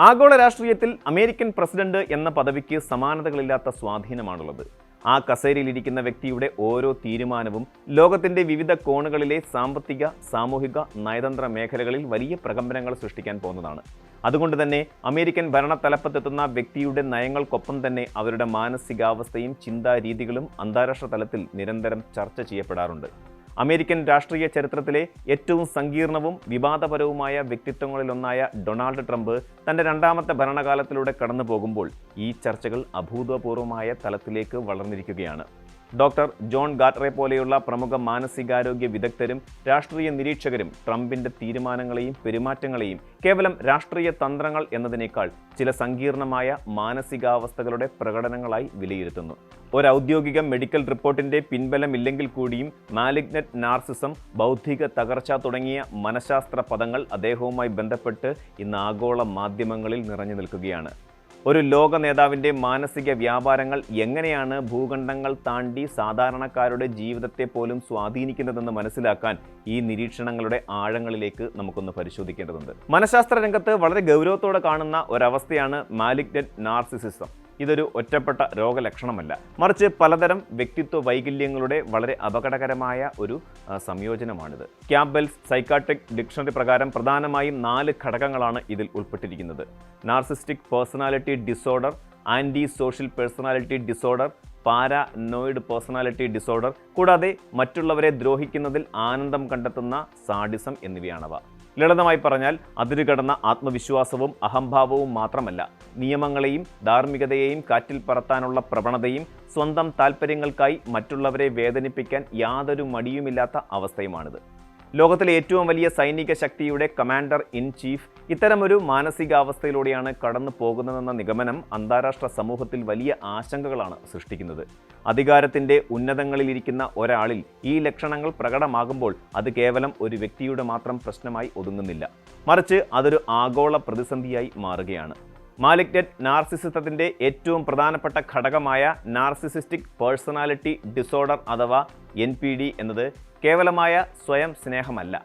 ആഗോള രാഷ്ട്രീയത്തിൽ American president എന്ന പദവിക്ക് സമാനതകളില്ലാത്ത സ്വാധീനമാണുള്ളത്. ആ കസേരയിലിരിക്കുന്ന വ്യക്തിയുടെ ഓരോ തീരുമാനവും ലോകത്തിന്റെ വിവിധ കോണുകളിലെ സാമ്പത്തിക, സാമൂഹിക, നയതന്ത്ര മേഖലകളിൽ വലിയ പ്രകമ്പനങ്ങൾ സൃഷ്ടിക്കാൻ പോകുന്നതാണ്. അതുകൊണ്ട് തന്നെ അമേരിക്കൻ ഭരണത്തലപ്പത്തെത്തുന്ന വ്യക്തിയുടെ നയങ്ങൾക്കൊപ്പം തന്നെ അവരുടെ മാനസികാവസ്ഥയും ചിന്താരീതികളും അന്താരാഷ്ട്ര തലത്തിൽ നിരന്തരം ചർച്ച ചെയ്യപ്പെടാറുണ്ട്. അമേരിക്കൻ രാഷ്ട്രീയ ചരിത്രത്തിലെ ഏറ്റവും സങ്കീർണവും വിവാദപരവുമായ വ്യക്തിത്വങ്ങളിലൊന്നായ ഡൊണാൾഡ് ട്രംപ് തൻ്റെ രണ്ടാമത്തെ ഭരണകാലത്തിലൂടെ കടന്നു പോകുമ്പോൾ ഈ ചർച്ചകൾ അഭൂതപൂർവമായ തലത്തിലേക്ക് വളർന്നിരിക്കുകയാണ്. ഡോക്ടർ ജോൺ ഗാട്ട്റെ പോലെയുള്ള പ്രമുഖ മാനസികാരോഗ്യ വിദഗ്ധരും രാഷ്ട്രീയ നിരീക്ഷകരും ട്രംപിൻ്റെ തീരുമാനങ്ങളെയും പെരുമാറ്റങ്ങളെയും കേവലം രാഷ്ട്രീയ തന്ത്രങ്ങൾ എന്നതിനേക്കാൾ ചില സങ്കീർണമായ മാനസികാവസ്ഥകളുടെ പ്രകടനങ്ങളായി വിലയിരുത്തുന്നു. ഒരു ഔദ്യോഗിക മെഡിക്കൽ റിപ്പോർട്ടിൻ്റെ പിൻബലമില്ലെങ്കിൽ കൂടിയും മാലിഗ്നന്റ് നാർസിസം, ബൗദ്ധിക തകർച്ച തുടങ്ങിയ മനഃശാസ്ത്ര പദങ്ങൾ അദ്ദേഹവുമായി ബന്ധപ്പെട്ട് ഇന്ന് ആഗോള മാധ്യമങ്ങളിൽ നിറഞ്ഞു നിൽക്കുകയാണ്. ഒരു ലോക നേതാവിൻ്റെ മാനസിക വ്യാപാരങ്ങൾ എങ്ങനെയാണ് ഭൂഖണ്ഡങ്ങൾ താണ്ടി സാധാരണക്കാരുടെ ജീവിതത്തെ പോലും സ്വാധീനിക്കുന്നതെന്ന് മനസ്സിലാക്കാൻ ഈ നിരീക്ഷണങ്ങളുടെ ആഴങ്ങളിലേക്ക് നമുക്കൊന്ന് പരിശോധിക്കേണ്ടതുണ്ട്. മനഃശാസ്ത്ര രംഗത്ത് വളരെ ഗൗരവത്തോടെ കാണുന്ന ഒരവസ്ഥയാണ് മാലിഗ്നന്റ് നാർസിസിസം. ഇതൊരു ഒറ്റപ്പെട്ട രോഗലക്ഷണമല്ല, മറിച്ച് പലതരം വ്യക്തിത്വ വൈകല്യങ്ങളുടെ വളരെ അപകടകരമായ ഒരു സംയോജനമാണിത്. ക്യാമ്പെൽസ് സൈക്കാട്രിക് ഡിക്ഷണറി പ്രകാരം പ്രധാനമായും 4 ഘടകങ്ങളാണ് ഇതിൽ ഉൾപ്പെട്ടിരിക്കുന്നത്: narcissistic personality disorder, anti social personality disorder, paranoid personality disorder, കൂടാതെ മറ്റുള്ളവരെ ദ്രോഹിക്കുന്നതിൽ ആനന്ദം കണ്ടെത്തുന്ന സാഡിസം എന്നിവയാണവ. ലളിതമായി പറഞ്ഞാൽ അതിരുകടന്ന ആത്മവിശ്വാസവും അഹംഭാവവും മാത്രമല്ല, നിയമങ്ങളെയും ധാർമ്മികതയെയും കാറ്റിൽ പറത്താനുള്ള പ്രവണതയും സ്വന്തം താൽപ്പര്യങ്ങൾക്കായി മറ്റുള്ളവരെ വേദനിപ്പിക്കാൻ യാതൊരു മടിയുമില്ലാത്ത അവസ്ഥയുമാണിത്. ലോകത്തിലെ ഏറ്റവും വലിയ സൈനിക ശക്തിയുടെ കമാൻഡർ ഇൻ ചീഫ് ഇത്തരമൊരു മാനസികാവസ്ഥയിലൂടെയാണ് കടന്നു പോകുന്നതെന്ന നിഗമനം അന്താരാഷ്ട്ര സമൂഹത്തിൽ വലിയ ആശങ്കകളാണ് സൃഷ്ടിക്കുന്നത്. അധികാരത്തിൻ്റെ ഉന്നതങ്ങളിലിരിക്കുന്ന ഒരാളിൽ ഈ ലക്ഷണങ്ങൾ പ്രകടമാകുമ്പോൾ അത് കേവലം ഒരു വ്യക്തിയുടെ മാത്രം പ്രശ്നമായി ഒതുങ്ങുന്നില്ല, മറിച്ച് അതൊരു ആഗോള പ്രതിസന്ധിയായി മാറുകയാണ്. മാലിഗ്നന്റ് നാർസിസിസത്തിൻ്റെ ഏറ്റവും പ്രധാനപ്പെട്ട ഘടകമായ നാർസിസിസ്റ്റിക് പേഴ്സണാലിറ്റി ഡിസോർഡർ അഥവാ NPD എന്നത് കേവലമായ സ്വയം സ്നേഹമല്ല.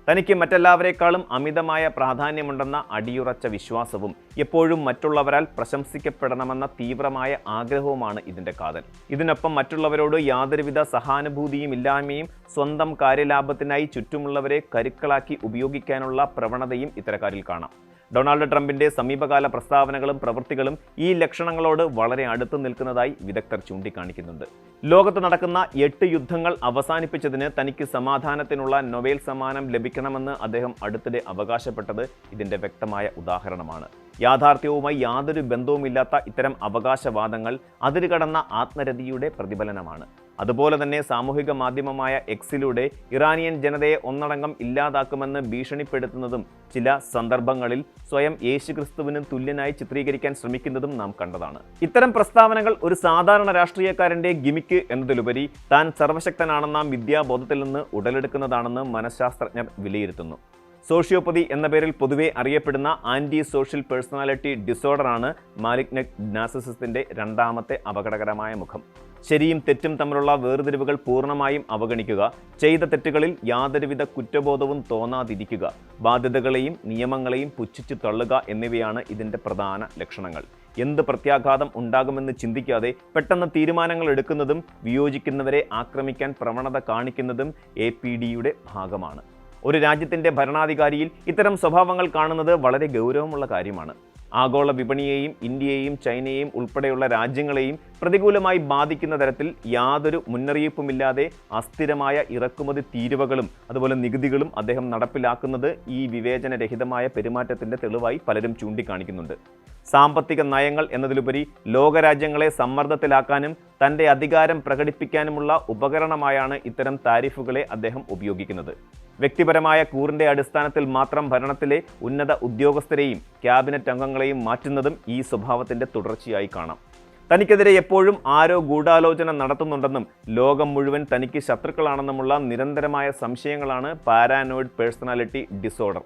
തനിക്ക് മറ്റെല്ലാവരെക്കാളും അമിതമായ പ്രാധാന്യമുണ്ടെന്ന അടിയുറച്ച വിശ്വാസവും എപ്പോഴും മറ്റുള്ളവരാൽ പ്രശംസിക്കപ്പെടണമെന്ന തീവ്രമായ ആഗ്രഹവുമാണ് ഇതിൻ്റെ കാതൽ. ഇതിനൊപ്പം മറ്റുള്ളവരോട് യാതൊരുവിധ സഹാനുഭൂതിയും ഇല്ലായ്മയും സ്വന്തം കാര്യലാഭത്തിനായി ചുറ്റുമുള്ളവരെ കരുക്കളാക്കി ഉപയോഗിക്കാനുള്ള പ്രവണതയും ഇത്തരക്കാരിൽ കാണാം. ഡൊണാൾഡ് ട്രംപിൻ്റെ സമീപകാല പ്രസ്താവനകളും പ്രവൃത്തികളും ഈ ലക്ഷണങ്ങളോട് വളരെ അടുത്ത് നിൽക്കുന്നതായി വിദഗ്ധർ ചൂണ്ടിക്കാണിക്കുന്നുണ്ട്. ലോകത്ത് നടക്കുന്ന 8 യുദ്ധങ്ങൾ അവസാനിപ്പിച്ചതിന് തനിക്ക് സമാധാനത്തിനുള്ള നൊബേൽ സമ്മാനം ലഭിക്കണമെന്ന് അദ്ദേഹം അടുത്തിടെ അവകാശപ്പെട്ടത് ഇതിൻ്റെ വ്യക്തമായ ഉദാഹരണമാണ്. യാഥാർത്ഥ്യവുമായി യാതൊരു ബന്ധവുമില്ലാത്ത ഇത്തരം അവകാശവാദങ്ങൾ അതിരുകടന്ന ആത്മരതിയുടെ പ്രതിഫലനമാണ്. അതുപോലെ തന്നെ സാമൂഹിക മാധ്യമമായ എക്സിലൂടെ ഇറാനിയൻ ജനതയെ ഒന്നടങ്കം ഇല്ലാതാക്കുമെന്ന് ഭീഷണിപ്പെടുത്തുന്നതും ചില സന്ദർഭങ്ങളിൽ സ്വയം യേശുക്രിസ്തുവിന് തുല്യനായി ചിത്രീകരിക്കാൻ ശ്രമിക്കുന്നതും നാം കണ്ടതാണ്. ഇത്തരം പ്രസ്താവനകൾ ഒരു സാധാരണ രാഷ്ട്രീയക്കാരൻ്റെ ഗിമിക്ക് എന്നതിലുപരി താൻ സർവശക്തനാണെന്ന മിഥ്യാബോധത്തിൽ നിന്ന് ഉടലെടുക്കുന്നതാണെന്ന് മനഃശാസ്ത്രജ്ഞർ വിലയിരുത്തുന്നു. സോഷ്യോപ്പതി എന്ന പേരിൽ പൊതുവെ അറിയപ്പെടുന്ന ആൻറ്റി സോഷ്യൽ പേഴ്സണാലിറ്റി ഡിസോർഡറാണ് മാലിഗ്നന്റ് നാർസിസിസത്തിൻ്റെ രണ്ടാമത്തെ അപകടകരമായ മുഖം. ശരിയും തെറ്റും തമ്മിലുള്ള വേർതിരിവുകൾ പൂർണ്ണമായും അവഗണിക്കുക, ചെയ്ത തെറ്റുകളിൽ യാതൊരുവിധ കുറ്റബോധവും തോന്നാതിരിക്കുക, ബാധ്യതകളെയും നിയമങ്ങളെയും പുച്ഛിച്ചു തള്ളുക എന്നിവയാണ് ഇതിൻ്റെ പ്രധാന ലക്ഷണങ്ങൾ. എന്ത് പ്രത്യാഘാതം ഉണ്ടാകുമെന്ന് ചിന്തിക്കാതെ പെട്ടെന്ന് തീരുമാനങ്ങൾ എടുക്കുന്നതും വിയോജിക്കുന്നവരെ ആക്രമിക്കാൻ പ്രവണത കാണിക്കുന്നതും APDയുടെ ഭാഗമാണ്. ഒരു രാജ്യത്തിൻ്റെ ഭരണാധികാരിയിൽ ഇത്തരം സ്വഭാവങ്ങൾ കാണുന്നത് വളരെ ഗൗരവമുള്ള കാര്യമാണ്. ആഗോള വിപണിയെയും ഇന്ത്യയെയും ചൈനയെയും ഉൾപ്പെടെയുള്ള രാജ്യങ്ങളെയും പ്രതികൂലമായി ബാധിക്കുന്ന തരത്തിൽ യാതൊരു മുന്നറിയിപ്പുമില്ലാതെ അസ്ഥിരമായ ഇറക്കുമതി തീരുവകളും അതുപോലെ നികുതികളും അദ്ദേഹം നടപ്പിലാക്കുന്നത് ഈ വിവേചനരഹിതമായ പെരുമാറ്റത്തിൻ്റെ തെളിവായി പലരും ചൂണ്ടിക്കാണിക്കുന്നുണ്ട്. സാമ്പത്തിക നയങ്ങൾ എന്നതിലുപരി ലോകരാജ്യങ്ങളെ സമ്മർദ്ദത്തിലാക്കാനും തൻ്റെ അധികാരം പ്രകടിപ്പിക്കാനുമുള്ള ഉപകരണമായാണ് ഇത്തരം താരിഫുകളെ അദ്ദേഹം ഉപയോഗിക്കുന്നത്. വ്യക്തിപരമായ കൂറിൻ്റെ അടിസ്ഥാനത്തിൽ മാത്രം ഭരണത്തിലെ ഉന്നത ഉദ്യോഗസ്ഥരെയും ക്യാബിനറ്റ് അംഗങ്ങളെയും മാറ്റുന്നതും ഈ സ്വഭാവത്തിൻ്റെ തുടർച്ചയായി കാണാം. തനിക്കെതിരെ എപ്പോഴും ആരോ ഗൂഢാലോചന നടത്തുന്നുണ്ടെന്നും ലോകം മുഴുവൻ തനിക്ക് ശത്രുക്കളാണെന്നുമുള്ള നിരന്തരമായ സംശയങ്ങളാണ് പാരാനോയിഡ് പേഴ്സണാലിറ്റി ഡിസോർഡർ.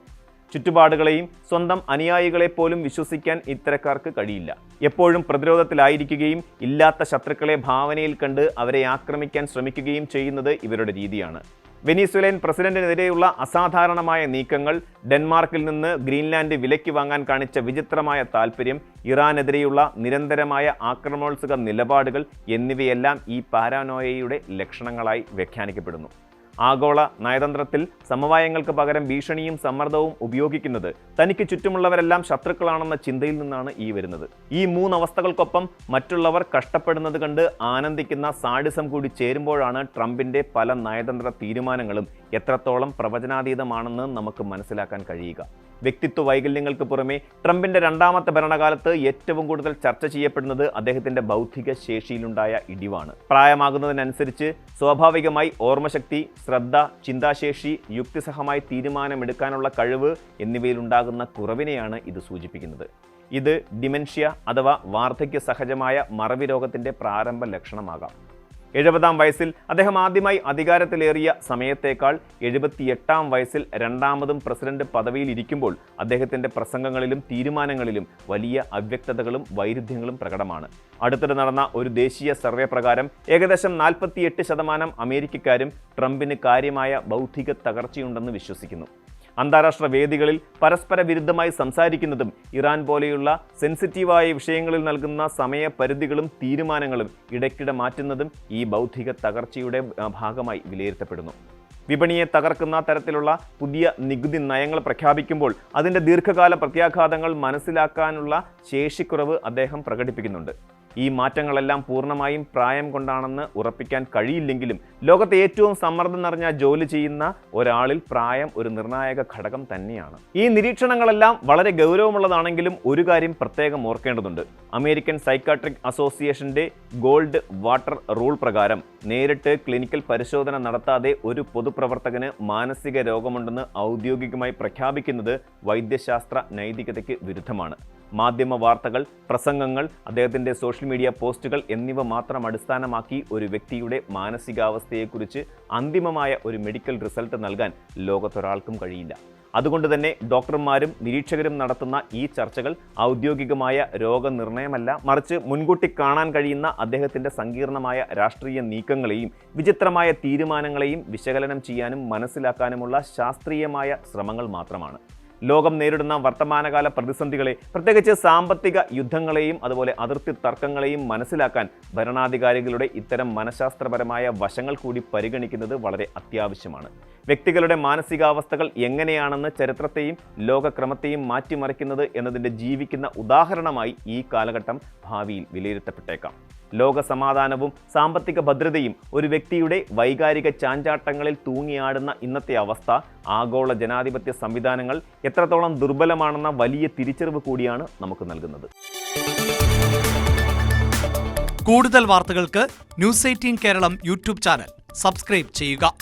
ചുറ്റുപാടുകളെയും സ്വന്തം അനുയായികളെപ്പോലും വിശ്വസിക്കാൻ ഇത്തരക്കാർക്ക് കഴിയില്ല. എപ്പോഴും പ്രതിരോധത്തിലായിരിക്കുകയും ഇല്ലാത്ത ശത്രുക്കളെ ഭാവനയിൽ കണ്ട് അവരെ ആക്രമിക്കാൻ ശ്രമിക്കുകയും ചെയ്യുന്നത് ഇവരുടെ രീതിയാണ്. വെനിസ്വേലൻ പ്രസിഡന്റിനെതിരെയുള്ള അസാധാരണമായ നീക്കങ്ങൾ, ഡെൻമാർക്കിൽ നിന്ന് ഗ്രീൻലാൻഡ് വിലയ്ക്ക് വാങ്ങാൻ കാണിച്ച വിചിത്രമായ താൽപ്പര്യം, ഇറാനെതിരെയുള്ള നിരന്തരമായ ആക്രമണോത്സുക നിലപാടുകൾ എന്നിവയെല്ലാം ഈ പാരാനോയയുടെ ലക്ഷണങ്ങളായി വ്യാഖ്യാനിക്കപ്പെടുന്നു. ആഗോള നയതന്ത്രത്തിൽ സമവായങ്ങൾക്ക് പകരം ഭീഷണിയും സമ്മർദ്ദവും ഉപയോഗിക്കുന്നത് തനിക്ക് ചുറ്റുമുള്ളവരെല്ലാം ശത്രുക്കളാണെന്ന ചിന്തയിൽ നിന്നാണ് വരുന്നത്. ഈ മൂന്നവസ്ഥകൾക്കൊപ്പം മറ്റുള്ളവർ കഷ്ടപ്പെടുന്നത് കണ്ട് ആനന്ദിക്കുന്ന സാഡിസം കൂടി ചേരുമ്പോഴാണ് ട്രംപിന്റെ പല നയതന്ത്ര തീരുമാനങ്ങളും എത്രത്തോളം പ്രവചനാതീതമാണെന്ന് നമുക്ക് മനസ്സിലാക്കാൻ കഴിയുക. വ്യക്തിത്വ വൈകല്യങ്ങൾക്ക് പുറമെ ട്രംപിന്റെ രണ്ടാമത്തെ ഭരണകാലത്ത് ഏറ്റവും കൂടുതൽ ചർച്ച ചെയ്യപ്പെടുന്നത് അദ്ദേഹത്തിന്റെ ബൗദ്ധിക ശേഷിയിലുണ്ടായ ഇടിവാണ്. പ്രായമാകുന്നതിനനുസരിച്ച് സ്വാഭാവികമായി ഓർമ്മശക്തി, ശ്രദ്ധ, ചിന്താശേഷി, യുക്തിസഹമായി തീരുമാനമെടുക്കാനുള്ള കഴിവ് എന്നിവയിലുണ്ടാകുന്ന കുറവിനെയാണ് ഇത് സൂചിപ്പിക്കുന്നത്. ഇത് ഡിമെൻഷ്യ അഥവാ വാർദ്ധക്യ സഹജമായ മറവി രോഗത്തിന്റെ പ്രാരംഭ ലക്ഷണമാകാം. 70-ാം വയസ്സിൽ അദ്ദേഹം ആദ്യമായി അധികാരത്തിലേറിയ സമയത്തേക്കാൾ 78-ാം വയസ്സിൽ രണ്ടാമതും പ്രസിഡന്റ് പദവിയിൽ ഇരിക്കുമ്പോൾ അദ്ദേഹത്തിന്റെ പ്രസംഗങ്ങളിലും തീരുമാനങ്ങളിലും വലിയ അവ്യക്തതകളും വൈരുദ്ധ്യങ്ങളും പ്രകടമാണ്. അടുത്തിടെ നടന്ന ഒരു ദേശീയ സർവേ പ്രകാരം ഏകദേശം 48% അമേരിക്കക്കാരും ട്രംപിന് കാര്യമായ ബൗദ്ധിക തകർച്ചയുണ്ടെന്ന് വിശ്വസിക്കുന്നു. അന്താരാഷ്ട്ര വേദികളിൽ പരസ്പര വിരുദ്ധമായി സംസാരിക്കുന്നതും ഇറാൻ പോലെയുള്ള സെൻസിറ്റീവായ വിഷയങ്ങളിൽ നൽകുന്ന സമയപരിധികളും തീരുമാനങ്ങളും ഇടയ്ക്കിടെ മാറ്റുന്നതും ഈ ബൗദ്ധിക തകർച്ചയുടെ ഭാഗമായി വിലയിരുത്തപ്പെടുന്നു. വിപണിയെ തകർക്കുന്ന തരത്തിലുള്ള പുതിയ നികുതി നയങ്ങൾ പ്രഖ്യാപിക്കുമ്പോൾ അതിൻ്റെ ദീർഘകാല പ്രത്യാഘാതങ്ങൾ മനസ്സിലാക്കാനുള്ള ശേഷിക്കുറവ് അദ്ദേഹം പ്രകടിപ്പിക്കുന്നുണ്ട്. ഈ മാറ്റങ്ങളെല്ലാം പൂർണ്ണമായും പ്രായം കൊണ്ടാണെന്ന് ഉറപ്പിക്കാൻ കഴിയില്ലെങ്കിലും ലോകത്തെ ഏറ്റവും സമ്മർദ്ദം നിറഞ്ഞ ജോലി ചെയ്യുന്ന ഒരാളിൽ പ്രായം ഒരു നിർണായക ഘടകം തന്നെയാണ്. ഈ നിരീക്ഷണങ്ങളെല്ലാം വളരെ ഗൗരവമുള്ളതാണെങ്കിലും ഒരു കാര്യം പ്രത്യേകം ഓർക്കേണ്ടതുണ്ട്. അമേരിക്കൻ സൈക്കാട്രിക് അസോസിയേഷന്റെ ഗോൾഡ് വാട്ടർ റൂൾ പ്രകാരം നേരിട്ട് ക്ലിനിക്കൽ പരിശോധന നടത്താതെ ഒരു പൊതുപ്രവർത്തകന് മാനസിക രോഗമുണ്ടെന്ന് ഔദ്യോഗികമായി പ്രഖ്യാപിക്കുന്നത് വൈദ്യശാസ്ത്ര നൈതികതയ്ക്ക് വിരുദ്ധമാണ്. മാധ്യമ വാർത്തകൾ, പ്രസംഗങ്ങൾ, അദ്ദേഹത്തിൻ്റെ സോഷ്യൽ മീഡിയ പോസ്റ്റുകൾ എന്നിവ മാത്രം അടിസ്ഥാനമാക്കി ഒരു വ്യക്തിയുടെ മാനസികാവസ്ഥയെക്കുറിച്ച് അന്തിമമായ ഒരു മെഡിക്കൽ റിസൾട്ട് നൽകാൻ ലോകത്തൊരാൾക്കും കഴിയില്ല. അതുകൊണ്ട് തന്നെ ഡോക്ടർമാരും നിരീക്ഷകരും നടത്തുന്ന ഈ ചർച്ചകൾ ഔദ്യോഗികമായ രോഗനിർണയമല്ല, മറിച്ച് മുൻകൂട്ടി കാണാൻ കഴിയുന്ന അദ്ദേഹത്തിൻ്റെ സങ്കീർണമായ രാഷ്ട്രീയ നീക്കങ്ങളെയും വിചിത്രമായ തീരുമാനങ്ങളെയും വിശകലനം ചെയ്യാനും മനസ്സിലാക്കാനുമുള്ള ശാസ്ത്രീയമായ ശ്രമങ്ങൾ മാത്രമാണ്. ലോകം നേരിടുന്ന വർത്തമാനകാല പ്രതിസന്ധികളെ, പ്രത്യേകിച്ച് സാമ്പത്തിക യുദ്ധങ്ങളെയും അതുപോലെ അതിർത്തി തർക്കങ്ങളെയും മനസ്സിലാക്കാൻ ഭരണാധികാരികളുടെ ഇത്തരം മനഃശാസ്ത്രപരമായ വശങ്ങൾ കൂടി പരിഗണിക്കുന്നത് വളരെ അത്യാവശ്യമാണ്. വ്യക്തികളുടെ മാനസികാവസ്ഥകൾ എങ്ങനെയാണെന്ന് ചരിത്രത്തെയും ലോകക്രമത്തെയും മാറ്റിമറിക്കുന്നത് എന്നതിൻ്റെ ജീവിക്കുന്ന ഉദാഹരണമായി ഈ കാലഘട്ടം ഭാവിയിൽ വിലയിരുത്തപ്പെട്ടേക്കാം. ലോക സമാധാനവും സാമ്പത്തിക ഭദ്രതയും ഒരു വ്യക്തിയുടെ വൈകാരിക ചാഞ്ചാട്ടങ്ങളിൽ തൂങ്ങിയാടുന്ന ഇന്നത്തെ അവസ്ഥ ആഗോള ജനാധിപത്യ സംവിധാനങ്ങൾ എത്രത്തോളം ദുർബലമാണെന്ന വലിയ തിരിച്ചറിവ് കൂടിയാണ് നമുക്ക് നൽകുന്നത്. കൂടുതൽ വാർത്തകൾക്ക് news 18 Keralam YouTube channel subscribe ചെയ്യുക.